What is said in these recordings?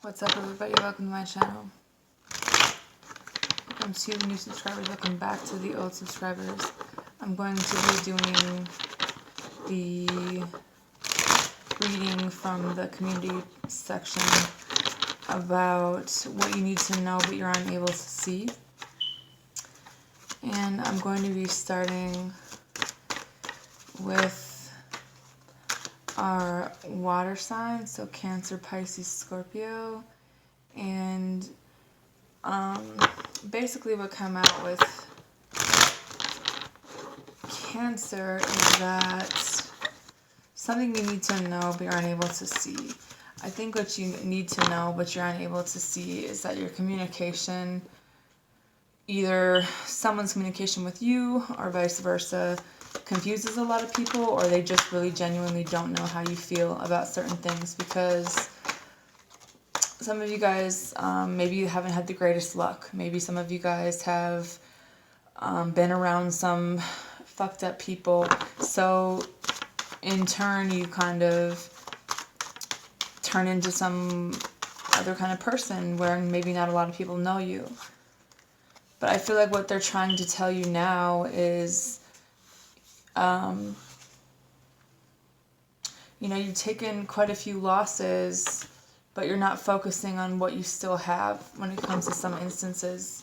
What's up, everybody? Welcome to my channel. Welcome to the new subscribers. Welcome back to the old subscribers. I'm going to be doing the reading from the community section about what you need to know but you're unable to see. And I'm going to be starting with our water signs, so Cancer, Pisces, Scorpio, and basically what come out with Cancer is that something you need to know but you're unable to see. I think what you need to know but you're unable to see is that your communication, either someone's communication with you or vice versa, confuses a lot of people, or they just really genuinely don't know how you feel about certain things, because some of you guys maybe you haven't had the greatest luck. Maybe some of you guys have been around some fucked up people, so in turn you kind of turn into some other kind of person where maybe not a lot of people know you. But I feel like what they're trying to tell you now is you know, you've taken quite a few losses, but you're not focusing on what you still have when it comes to some instances.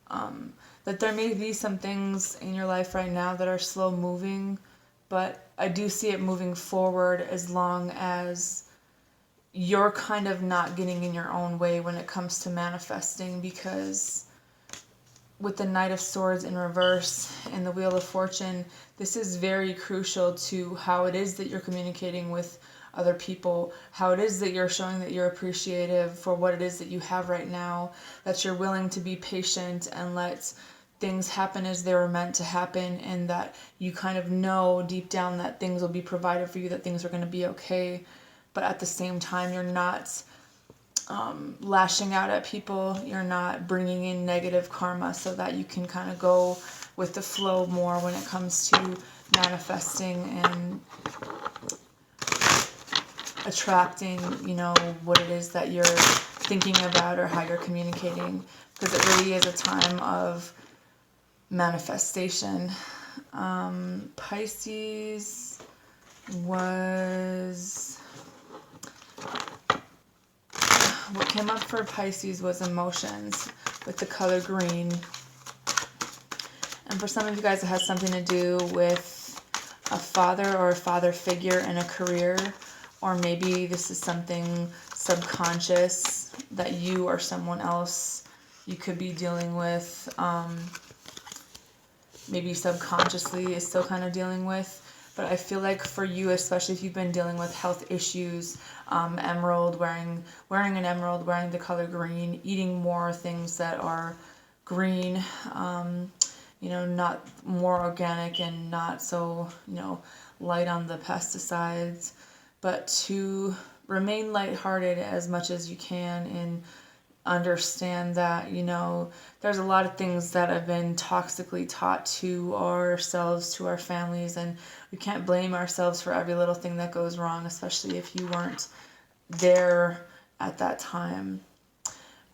That there may be some things in your life right now that are slow moving, but I do see it moving forward as long as you're kind of not getting in your own way when it comes to manifesting, because with the Knight of Swords in reverse and the Wheel of Fortune, this is very crucial to how it is that you're communicating with other people, how it is that you're showing that you're appreciative for what it is that you have right now, that you're willing to be patient and let things happen as they were meant to happen, and that you kind of know deep down that things will be provided for you, that things are going to be okay, but at the same time you're not lashing out at people, you're not bringing in negative karma, so that you can kind of go with the flow more when it comes to manifesting and attracting, you know, what it is that you're thinking about or how you're communicating, because it really is a time of manifestation. Pisces was... What came up for Pisces was emotions with the color green. And for some of you guys, it has something to do with a father or a father figure in a career. Or maybe this is something subconscious that you or someone else you could be dealing with. Maybe subconsciously is still kind of dealing with. But I feel like for you, especially if you've been dealing with health issues, emerald, wearing an emerald, wearing the color green, eating more things that are green, you know, not more organic and not so, you know, light on the pesticides, but to remain lighthearted as much as you can and understand that, you know, there's a lot of things that have been toxically taught to ourselves, to our families, and we can't blame ourselves for every little thing that goes wrong, especially if you weren't there at that time.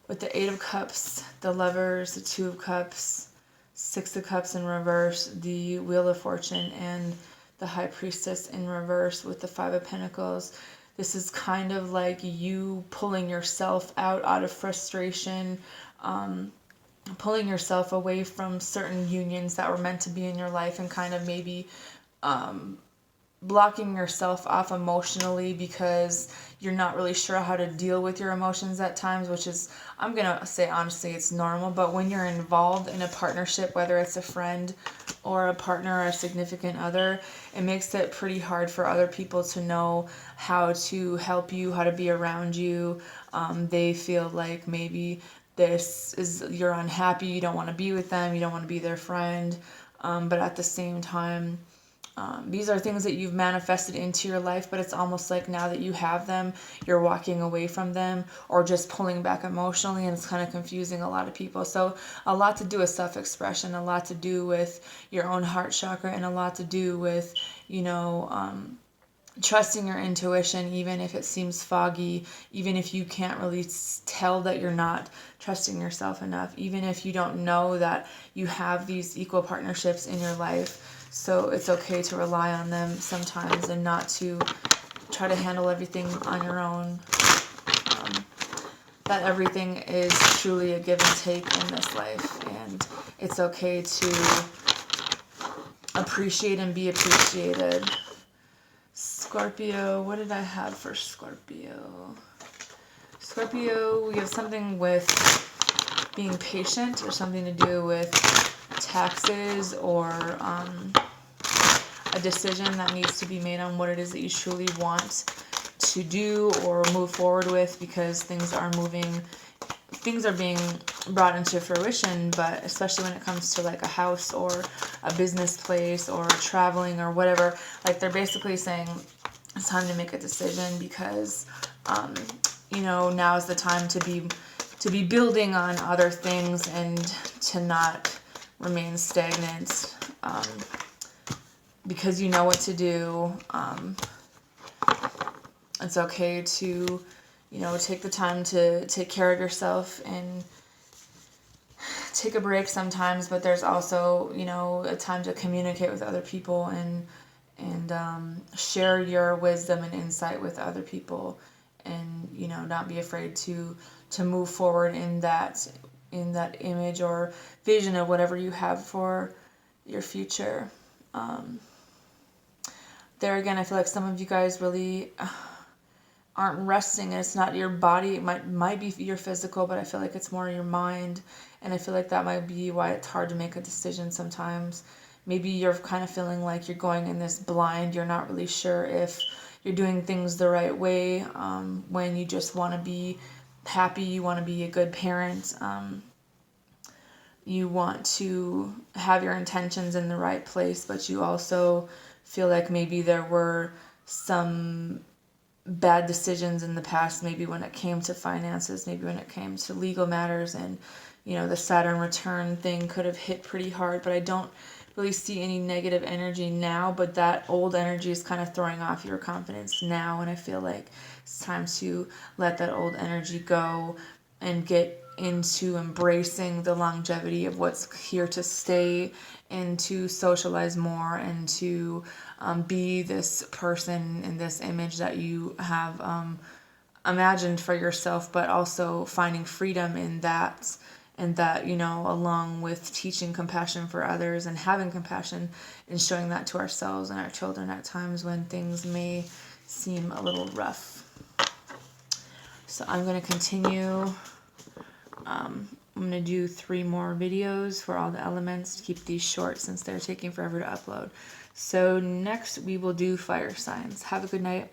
With the Eight of Cups, the Lovers, the Two of Cups, Six of Cups in reverse, the Wheel of Fortune, and the High Priestess in reverse with the Five of Pentacles. This is kind of like you pulling yourself out of frustration, pulling yourself away from certain unions that were meant to be in your life, and kind of maybe blocking yourself off emotionally because you're not really sure how to deal with your emotions at times, which is, I'm gonna say honestly, it's normal. But when you're involved in a partnership, whether it's a friend or a partner or a significant other, it makes it pretty hard for other people to know how to help you, how to be around you. They feel like maybe this is, you're unhappy, you don't want to be with them, you don't want to be their friend, but at the same time, these are things that you've manifested into your life, but it's almost like now that you have them, you're walking away from them or just pulling back emotionally, and it's kind of confusing a lot of people. So a lot to do with self-expression, a lot to do with your own heart chakra, and a lot to do with, you know, trusting your intuition, even if it seems foggy, even if you can't really tell that you're not trusting yourself enough, even if you don't know that you have these equal partnerships in your life. So it's okay to rely on them sometimes and not to try to handle everything on your own. That everything is truly a give and take in this life, and it's okay to appreciate and be appreciated. Scorpio, what did I have for Scorpio? Scorpio, we have something with being patient, or something to do with taxes, or a decision that needs to be made on what it is that you truly want to do or move forward with, because things are being brought into fruition, but especially when it comes to like a house or a business place or traveling or whatever, like they're basically saying it's time to make a decision, because you know, now is the time to be building on other things and to not remain stagnant, because you know what to do. It's okay to, you know, take the time to take care of yourself and take a break sometimes, but there's also, you know, a time to communicate with other people and share your wisdom and insight with other people, and, you know, not be afraid to move forward in that image or vision of whatever you have for your future. There again, I feel like some of you guys really aren't resting, and it's not your body. It might be your physical, but I feel like it's more your mind, and I feel like that might be why it's hard to make a decision sometimes. Maybe you're kind of feeling like you're going in this blind. You're not really sure if you're doing things the right way, when you just want to be happy, you want to be a good parent, you want to have your intentions in the right place, but you also feel like maybe there were some bad decisions in the past, maybe when it came to finances, maybe when it came to legal matters, and, you know, the Saturn return thing could have hit pretty hard, but I don't really see any negative energy now, but that old energy is kind of throwing off your confidence now, and I feel like it's time to let that old energy go and get into embracing the longevity of what's here to stay, and to socialize more, and to be this person in this image that you have imagined for yourself, but also finding freedom in that. And that, you know, along with teaching compassion for others and having compassion and showing that to ourselves and our children at times when things may seem a little rough. So I'm going to continue. I'm going to do 3 more videos for all the elements to keep these short since they're taking forever to upload. So next we will do fire signs. Have a good night.